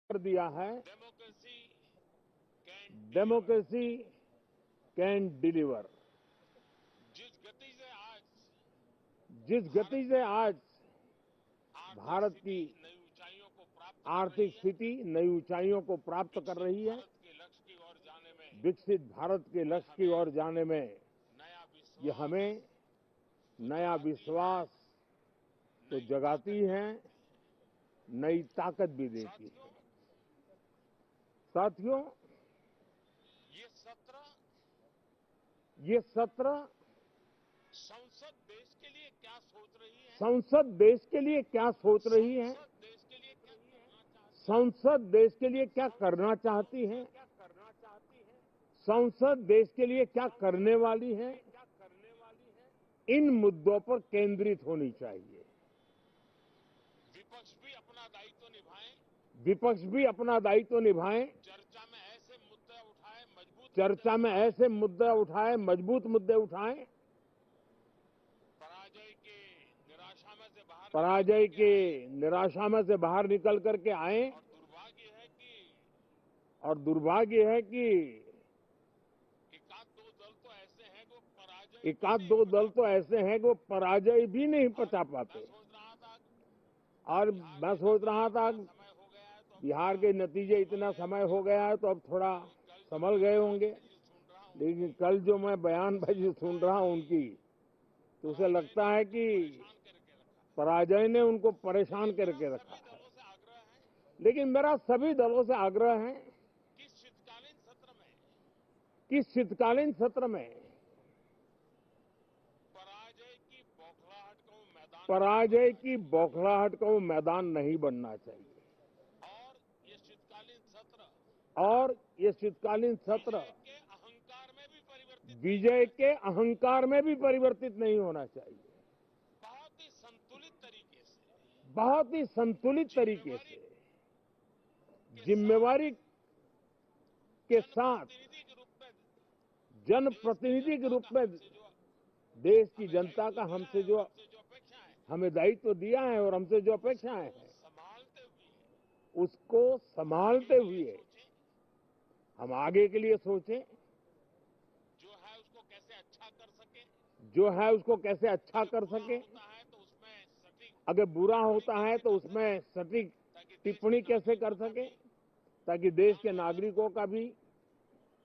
कर दिया है, डेमोक्रेसी डेमोक्रेसी कैन डिलीवर। जिस गति से आज जिस गति से आज आर्थिक भारत स्थिति की नई ऊंचाइयों को प्राप्त कर रही आर्थिक है, स्थिति नई ऊंचाइयों को प्राप्त कर विकसित रही है, भारत के लक्ष्य की ओर जाने में विकसित भारत के ये लक्ष्य की हमें ओर जाने में नया ये विश्वास हमें तो नया जगाती है, विश्वास तो नई जगाती ताकत भी है, देती है। नई ताकत भी देती साथियों, है। साथियों, ये सत्र ये सत्र संसद देश के लिए क्या सोच रही है, संसद देश के लिए क्या सोच रही है, संसद देश के लिए क्या करना चाहती है, संसद देश के लिए क्या करना चाहती है, संसद देश के लिए क्या करने वाली है, इन मुद्दों पर केंद्रित होनी चाहिए। विपक्ष भी अपना दायित्व निभाएं, विपक्ष भी अपना दायित्व निभाएं, चर्चा में ऐसे मुद्दे उठाए, मजबूत चर्चा में ऐसे मुद्दे उठाएं, मजबूत मुद्दे उठाएं, पराजय के निराशा में से बाहर पराजय निकल के करके आए। निराशा में से बाहर निकल करके आए। और दुर्भाग्य है कि और दुर्भाग्य है कि एकाध दो दल तो ऐसे हैं जो पराजय भी एकाध नहीं दो पचा दल तो पाते। ऐसे हैं जो पराजय भी नहीं पचा मैं पाते। सोच रहा था और बिहार मैं के सोच रहा नतीजे था इतना समय हो गया है तो अब बिहार थोड़ा के नतीजे संभल इतना गए समय होंगे, हो गया है तो अब थोड़ा लेकिन कल जो संभल मैं गए होंगे। बयानबाजी सुन रहा हूं लेकिन उनकी, कल जो मैं उसे बयानबाजी लगता सुन है रहा हूं कि उनकी, तो उसे पराजय लगता ने है उनको कि परेशान करके रखा है। पराजय ने उनको परेशान लेकिन मेरा करके रखा सभी है। दलों से आग्रह है लेकिन मेरा सभी दलों से आग्रह है कि शीतकालीन सत्र में कि शीतकालीन सत्र में पराजय की बौखलाहट को मैदान नहीं पराजय बनना की चाहिए। बौखलाहट का वो मैदान नहीं बनना चाहिए। और ये शीतकालीन सत्र और ये शीतकालीन सत्र विजय के अहंकार में भी परिवर्तित नहीं विजय होना के चाहिए। अहंकार में भी परिवर्तित नहीं होना चाहिए। बहुत ही संतुलित तरीके से, बहुत ही संतुलित तरीके जिम्मेवारी से, के साथ, जिम्मेवारी के साथ, जनप्रतिनिधि के रूप में देश की जनप्रतिनिधि के जनता रूप का में हमसे जो देश की हमें जनता दायित्व का दिया हमसे है और जो हमसे जो अपेक्षाएं हैं, हमें दायित्व दिया है और हमसे जो अपेक्षाएं उसको हैं, संभालते हुए उसको हम आगे संभालते के लिए हुए सोचें, हम आगे के लिए सोचें। जो है उसको कैसे अच्छा कर सके। जो है उसको कैसे अच्छा अगर कर बुरा सके। होता है तो उसमें सटीक अगर बुरा टिप्पणी होता है कैसे तो कर सके, उसमें सटीक ताकि देश के टिप्पणी कैसे कर नागरिकों का सके, भी ताकि देश के ज्ञानवर्धन हो। नागरिकों का भी ये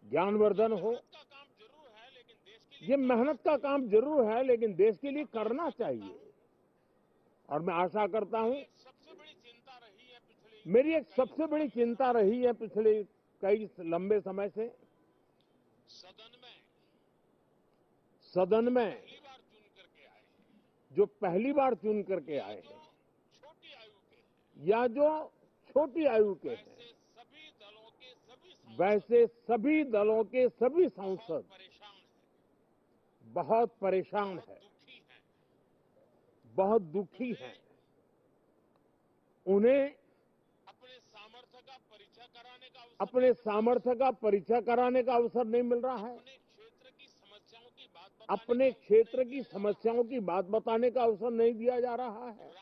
ज्ञानवर्धन हो। मेहनत का काम जरूर है, लेकिन देश के लिए ये करना मेहनत का चाहिए। काम जरूर है, लेकिन देश के लिए और मैं करना आशा करता चाहिए। हूं, और मैं आशा करता हूं, मेरी एक सबसे बड़ी चिंता रही है पिछली मेरी एक कई सबसे बड़ी लंबे चिंता समय से, रही है पिछले कई लंबे समय से, सदन में सदन जो में पहली बार चुन करके आए हैं जो पहली बार चुन करके या आए जो हैं, छोटी आयु के हैं, या जो छोटी आयु के हैं, वैसे सभी दलों के सभी सांसद वैसे सभी दलों के सभी बहुत सांसद परेशान हैं, बहुत परेशान बहुत है, दुखी हैं। बहुत दुखी उन्हें हैं। उन्हें अपने सामर्थ्य का परिचय कराने का अवसर नहीं अपने मिल रहा है, सामर्थ्य का परिचय कराने का अवसर नहीं मिल रहा है, अपने क्षेत्र की समस्याओं की बात बताने का अपने अवसर नहीं क्षेत्र की दिया जा रहा समस्याओं है, की बात बताने का अवसर नहीं दिया जा रहा है,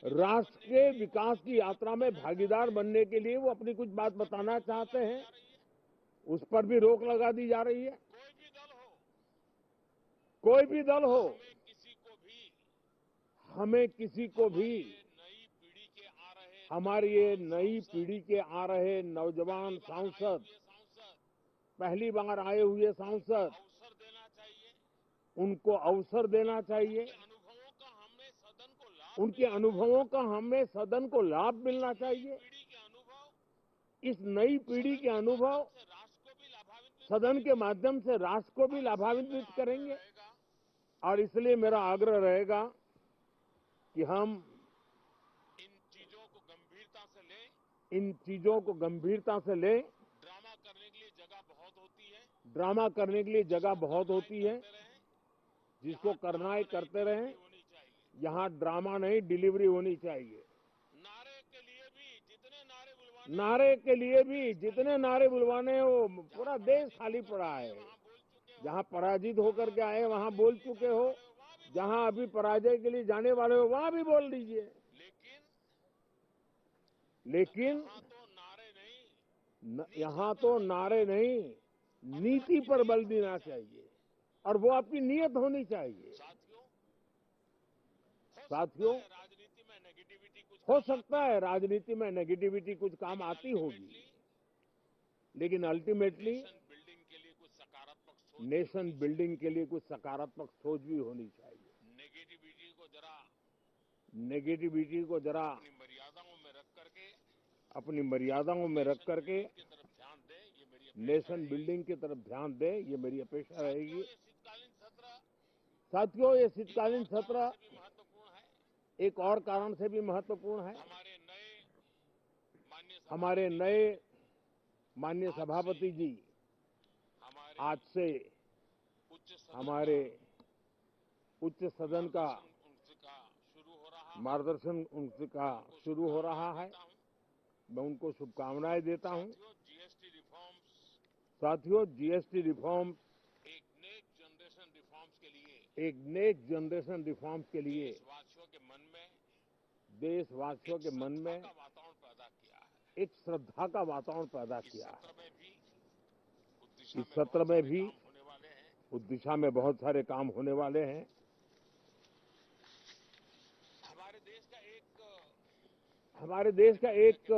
राष्ट्र के विकास की यात्रा में भागीदार राष्ट्र बनने के के लिए वो विकास अपनी की कुछ बात यात्रा में बताना चाहते भागीदार हैं। बनने के लिए वो अपनी कुछ बात उस पर भी बताना रोक लगा चाहते दी हैं, जा रही है। उस पर भी रोक लगा दी जा रही है। कोई भी दल हो, कोई भी दल हो, हमें किसी को भी हमें किसी को भी हमारी ये नई पीढ़ी के आ रहे हमारी ये नौजवान नई सांसद, पीढ़ी के आ रहे पहली नौजवान बार आए सांसद, हुए सांसद, पहली बार आए हुए उनको सांसद, अवसर देना चाहिए। उनको अवसर देना चाहिए। उनके अनुभवों का हमें सदन को लाभ उनके मिलना चाहिए। अनुभवों का हमें सदन को लाभ इस मिलना नई चाहिए। पीढ़ी के अनुभव इस नई पीढ़ी सदन के के अनुभव माध्यम से राष्ट्र को भी लाभान्वित सदन के करेंगे। माध्यम से राष्ट्र को भी और इसलिए मेरा लाभान्वित आग्रह करेंगे। रहेगा और इसलिए कि मेरा हम आग्रह रहेगा कि हम इन चीजों को गंभीरता से लें। इन चीजों को गंभीरता से लें। ड्रामा करने के लिए जगह बहुत होती है, ड्रामा करने के लिए जगह जिसको बहुत करना है होती है, करते रहें। जिसको यहाँ करना ड्रामा है नहीं, करते रहें। डिलीवरी होनी चाहिए। यहां ड्रामा नहीं, डिलीवरी होनी चाहिए। नारे के लिए भी जितने नारे बुलवाने हैं, नारे के लिए पूरा भी देश खाली जितने पड़ा नारे है। बुलवाने हैं वो जहां पूरा देश पराजित खाली होकर के पड़ा आए है। वहां बोल चुके हो, जहां पराजित होकर जहां के अभी आए वहां पराजय के बोल लिए चुके जाने हो। वाले हो वहां भी बोल जहां अभी दीजिए। पराजय के लिए जाने वाले हो वहां भी बोल दीजिए। लेकिन लेकिन यहाँ तो नारे नहीं, यहाँ तो नारे नहीं, नीति पर बल देना चाहिए और वो आपकी नीयत होनी चाहिए। साथियों, साथियों, राजनीति में नेगेटिविटी कुछ हो काम सकता है राजनीति में नेगेटिविटी कुछ काम आती होगी, लेकिन अल्टीमेटली नेशन बिल्डिंग के लिए कुछ सकारात्मक सोच, नेशन बिल्डिंग के लिए कुछ सकारात्मक सोच भी होनी चाहिए। नेगेटिविटी को जरा अपनी अपनी मर्यादाओं में रख करके की तरफ ध्यान दे, ये मेरी अपेक्षा नेशन रहेगी। बिल्डिंग की तरफ ध्यान दे, ये मेरी अपेक्षा रहेगी। साथियों, ये शीतकालीन सत्र भी महत्वपूर्ण है। एक और कारण से भी महत्वपूर्ण है। माननीय हमारे नए माननीय सभापति जी आज से हमारे उच्च सदन का मार्गदर्शन उनका शुरू हो रहा है। मैं उनको शुभकामनाएं देता हूं। साथियों, जीएसटी रिफॉर्म एक नेक्स्ट जनरेशन रिफॉर्म्स के लिए देशवासियों के मन में वातावरण पैदा किया है। एक श्रद्धा का वातावरण पैदा किया है। इस सत्र में भी उस दिशा में बहुत सारे काम होने वाले हैं। हमारे देश का एक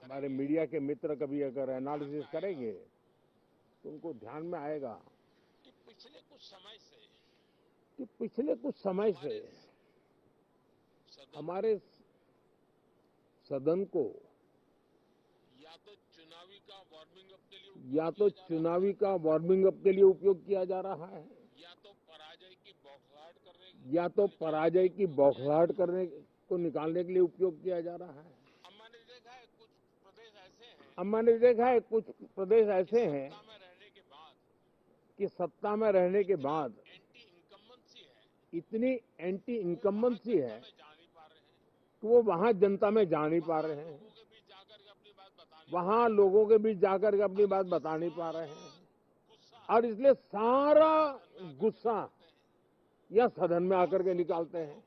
हमारे मीडिया के मित्र कभी अगर एनालिसिस करेंगे तो उनको ध्यान में आएगा कि पिछले कुछ समय से हमारे सदन को या तो चुनावी का वार्मिंग अप के लिए उपयोग किया जा रहा है, या तो पराजय की बौखलाहट करने को निकालने के लिए उपयोग किया जा रहा है। मैंने देखा है कुछ प्रदेश ऐसे हैं कि सत्ता में रहने के बाद इतनी एंटी इनकम्बेंसी है कि वो वहां जनता में जा नहीं पा रहे हैं, वहां लोगों के बीच जाकर के अपनी बात बता नहीं पा रहे हैं, और इसलिए सारा गुस्सा या सदन में आकर के निकालते हैं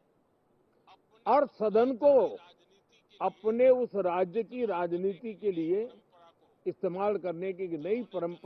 और सदन को अपने उस राज्य की राजनीति के लिए इस्तेमाल करने की नई परंपरा